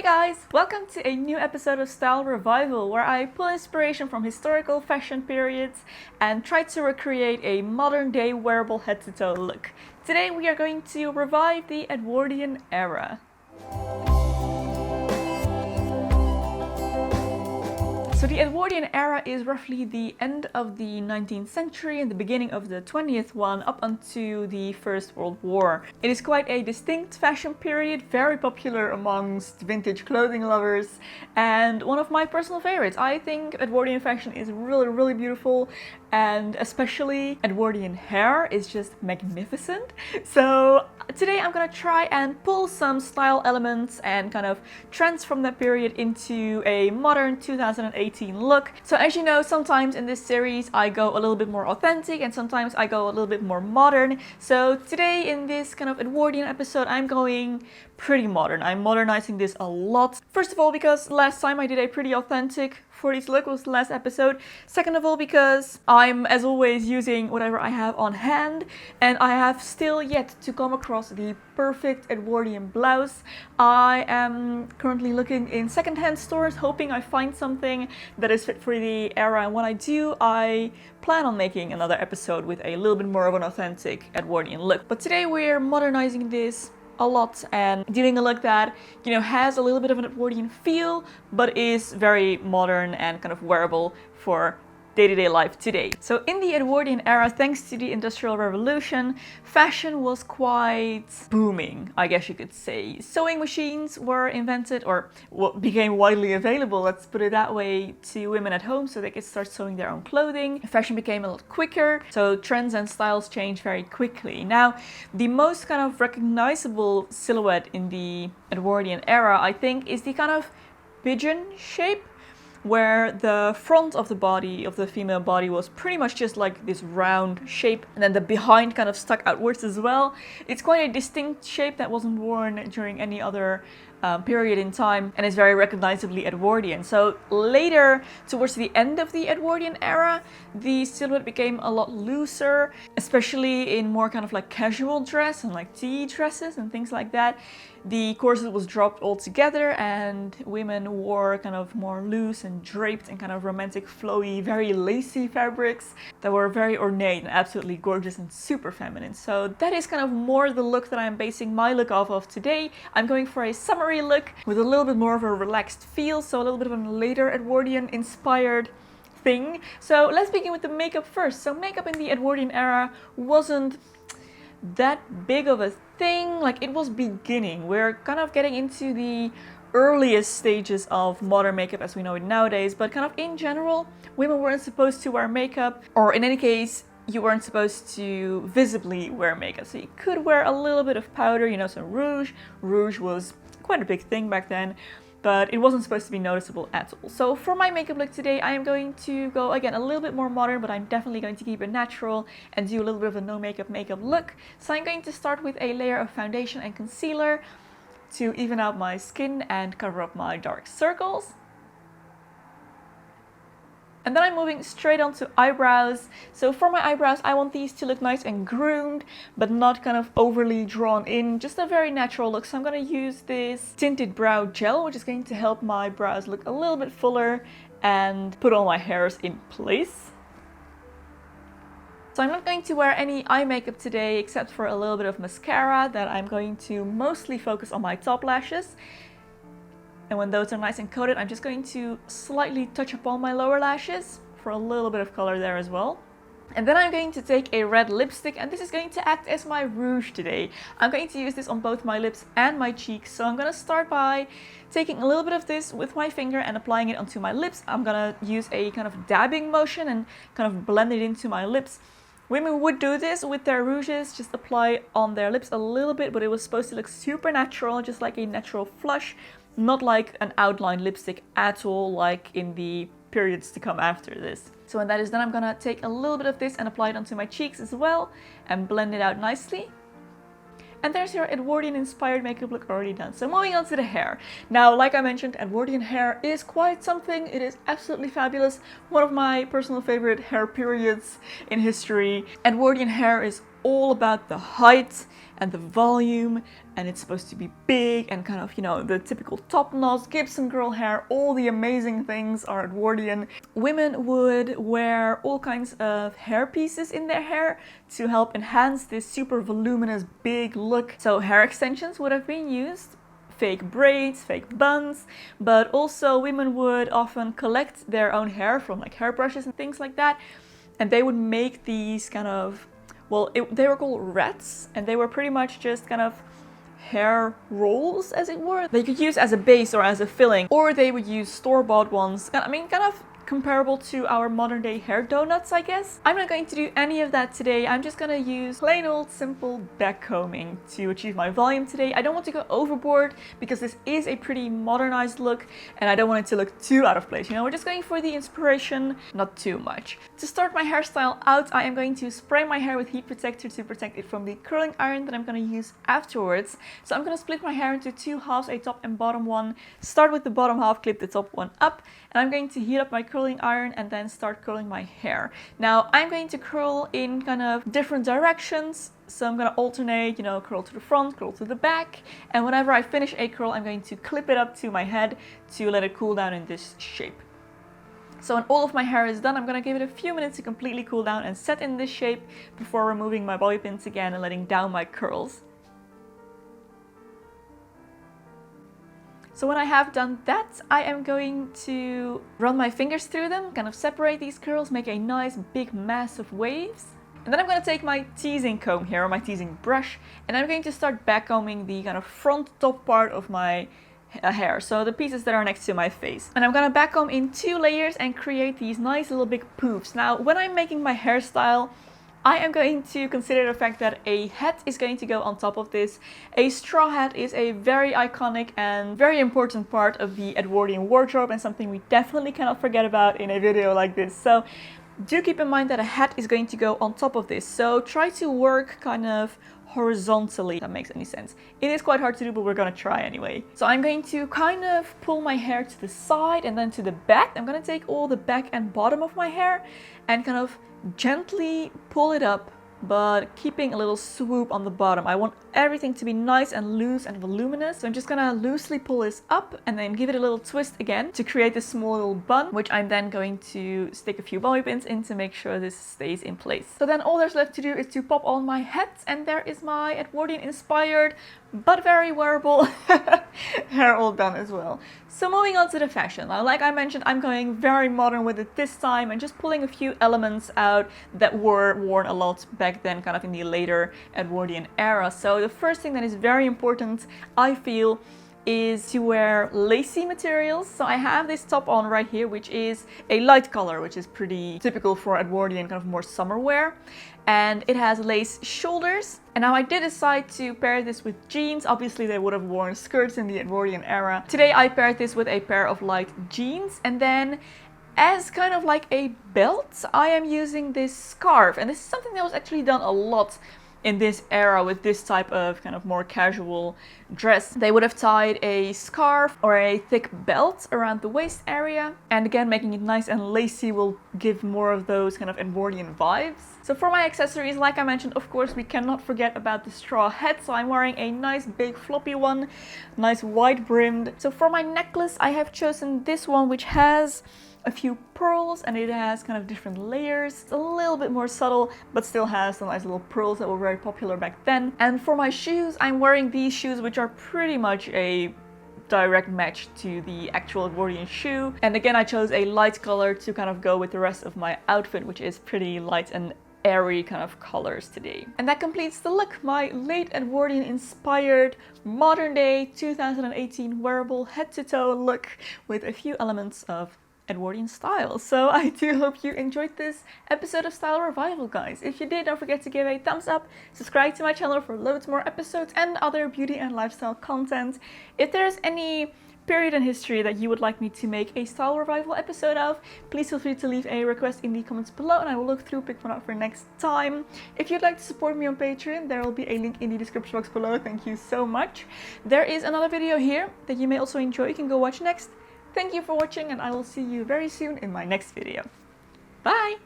guys! Welcome to a new episode of Style Revival, where I pull inspiration from historical fashion periods and try to recreate a modern day wearable head to toe look. Today we are going to revive the Edwardian era. So the Edwardian era is roughly the end of the 19th century and the beginning of the 20th one up until the First World War. It is quite a distinct fashion period, very popular amongst vintage clothing lovers, and one of my personal favorites. I think Edwardian fashion is really beautiful, and especially Edwardian hair is just magnificent. So today I'm gonna try and pull some style elements and kind of trends from that period into a modern 2018 look. So as you know, sometimes in this series I go a little bit more authentic and sometimes I go a little bit more modern. So today in this kind of Edwardian episode I'm going pretty modern. I'm modernizing this a lot. First of all, because last time I did a pretty authentic 40s look was the last episode. Second of all, because I'm as always using whatever I have on hand and I have still yet to come across the perfect Edwardian blouse. I am currently looking in secondhand stores hoping I find something that is fit for the era, and when I do I plan on making another episode with a little bit more of an authentic Edwardian look. But today we're modernizing this a lot and doing a look that, you know, has a little bit of an Edwardian feel but is very modern and kind of wearable for day-to-day life today. So in the Edwardian era, thanks to the Industrial Revolution, fashion was quite booming, I guess you could say. Sewing machines were invented, or became widely available, let's put it that way, to women at home so they could start sewing their own clothing. Fashion became a lot quicker, so trends and styles changed very quickly. Now, the most kind of recognizable silhouette in the Edwardian era, I think, is the kind of pigeon shape, where the front of the body, of the female body, was pretty much just like this round shape, and then the behind kind of stuck outwards as well. It's quite a distinct shape that wasn't worn during any other period in time, and is very recognizably Edwardian. So later, towards the end of the Edwardian era, the silhouette became a lot looser, especially in more kind of like casual dress and like tea dresses and things like that. The corset was dropped altogether and women wore kind of more loose and draped and kind of romantic, flowy, very lacy fabrics that were very ornate and absolutely gorgeous and super feminine. So that is kind of more the look that I'm basing my look off of today. I'm going for a summery look with a little bit more of a relaxed feel, so a little bit of a later Edwardian inspired thing. So let's begin with the makeup first. So makeup in the Edwardian era wasn't that big of a thing, like it was beginning. We're kind of getting into the earliest stages of modern makeup as we know it nowadays, but kind of in general, women weren't supposed to wear makeup, or in any case, you weren't supposed to visibly wear makeup. So you could wear a little bit of powder, you know, some rouge. Rouge was quite a big thing back then, but it wasn't supposed to be noticeable at all. So for my makeup look today, I am going to go, again, a little bit more modern, but I'm definitely going to keep it natural and do a little bit of a no makeup look. So I'm going to start with a layer of foundation and concealer to even out my skin and cover up my dark circles. And then I'm moving straight on to eyebrows. So for my eyebrows, I want these to look nice and groomed, but not kind of overly drawn in, just a very natural look. So I'm going to use this tinted brow gel, which is going to help my brows look a little bit fuller and put all my hairs in place. So I'm not going to wear any eye makeup today, except for a little bit of mascara that I'm going to mostly focus on my top lashes. And when those are nice and coated, I'm just going to slightly touch upon my lower lashes for a little bit of color there as well. And then I'm going to take a red lipstick, and this is going to act as my rouge today. I'm going to use this on both my lips and my cheeks. So I'm going to start by taking a little bit of this with my finger and applying it onto my lips. I'm going to use a kind of dabbing motion and kind of blend it into my lips. Women would do this with their rouges, just apply on their lips a little bit, but it was supposed to look super natural, just like a natural flush. Not like an outline lipstick at all, like in the periods to come after this. So when that is done, I'm gonna take a little bit of this and apply it onto my cheeks as well and blend it out nicely. And there's your Edwardian inspired makeup look already done. So moving on to the hair. Now, like I mentioned, Edwardian hair is quite something. It is absolutely fabulous. One of my personal favorite hair periods in history. Edwardian hair is all about the height and the volume, and it's supposed to be big and kind of, you know, the typical top knots, Gibson girl hair, all the amazing things are Edwardian. Women would wear all kinds of hair pieces in their hair to help enhance this super voluminous big look. So hair extensions would have been used, fake braids, fake buns, but also women would often collect their own hair from like hairbrushes and things like that, and they would make these kind of, well, they were called rats, and they were pretty much just kind of hair rolls, as it were. They could use as a base or as a filling, or they would use store-bought ones. I mean, kind of comparable to our modern day hair donuts, I guess. I'm not going to do any of that today. I'm just gonna use plain old simple back combing to achieve my volume today. I don't want to go overboard because this is a pretty modernized look and I don't want it to look too out of place. You know, we're just going for the inspiration, not too much. To start my hairstyle out, I am going to spray my hair with heat protector to protect it from the curling iron that I'm gonna use afterwards. So I'm gonna split my hair into two halves, a top and bottom one. Start with the bottom half, clip the top one up, and I'm going to heat up my curling iron and then start curling my hair. Now I'm going to curl in kind of different directions, so I'm going to alternate, you know, curl to the front, curl to the back, and whenever I finish a curl I'm going to clip it up to my head to let it cool down in this shape. So when all of my hair is done, I'm going to give it a few minutes to completely cool down and set in this shape before removing my bobby pins again and letting down my curls. So when I have done that, I am going to run my fingers through them, kind of separate these curls, make a nice big mass of waves. And then I'm going to take my teasing comb here, or my teasing brush, and I'm going to start backcombing the kind of front top part of my hair, so the pieces that are next to my face. And I'm going to backcomb in 2 layers and create these nice little big poofs. Now, when I'm making my hairstyle, I am going to consider the fact that a hat is going to go on top of this. A straw hat is a very iconic and very important part of the Edwardian wardrobe and something we definitely cannot forget about in a video like this. So do keep in mind that a hat is going to go on top of this. So try to work kind of horizontally, if that makes any sense. It is quite hard to do, but we're gonna try anyway. So I'm going to kind of pull my hair to the side and then to the back. I'm gonna take all the back and bottom of my hair and kind of gently pull it up, but keeping a little swoop on the bottom. I want everything to be nice and loose and voluminous. So I'm just gonna loosely pull this up and then give it a little twist again to create this small little bun, which I'm then going to stick a few bobby pins in to make sure this stays in place. So then all there's left to do is to pop on my hat, and there is my Edwardian inspired but very wearable hair all done as well. So moving on to the fashion. Now, like I mentioned, I'm going very modern with it this time and just pulling a few elements out that were worn a lot back then, kind of in the later Edwardian era. So the first thing that is very important, I feel, is to wear lacy materials. So I have this top on right here, which is a light color, which is pretty typical for Edwardian, kind of more summer wear. And it has lace shoulders. And now I did decide to pair this with jeans. Obviously they would have worn skirts in the Edwardian era. Today I paired this with a pair of light jeans, and then as kind of like a belt, I am using this scarf. And this is something that was actually done a lot in this era with this type of kind of more casual dress. They would have tied a scarf or a thick belt around the waist area, and again making it nice and lacy will give more of those kind of Edwardian vibes. So for my accessories, like I mentioned, of course we cannot forget about the straw hat. So I'm wearing a nice big floppy one, nice wide brimmed. So for my necklace I have chosen this one, which has a few pearls and it has kind of different layers. It's a little bit more subtle, but still has some nice little pearls that were very popular back then. And for my shoes, I'm wearing these shoes, which are pretty much a direct match to the actual Edwardian shoe. And again, I chose a light color to kind of go with the rest of my outfit, which is pretty light and airy kind of colors today. And that completes the look, my late Edwardian inspired modern day 2018 wearable head to toe look with a few elements of Edwardian style. So I do hope you enjoyed this episode of Style Revival, guys. If you did, don't forget to give a thumbs up, subscribe to my channel for loads more episodes and other beauty and lifestyle content. If there's any period in history that you would like me to make a Style Revival episode of, please feel free to leave a request in the comments below and I will look through, pick one out for next time. If you'd like to support me on Patreon, there will be a link in the description box below. Thank you so much. There is another video here that you may also enjoy. You can go watch next. Thank you for watching, and I will see you very soon in my next video. Bye!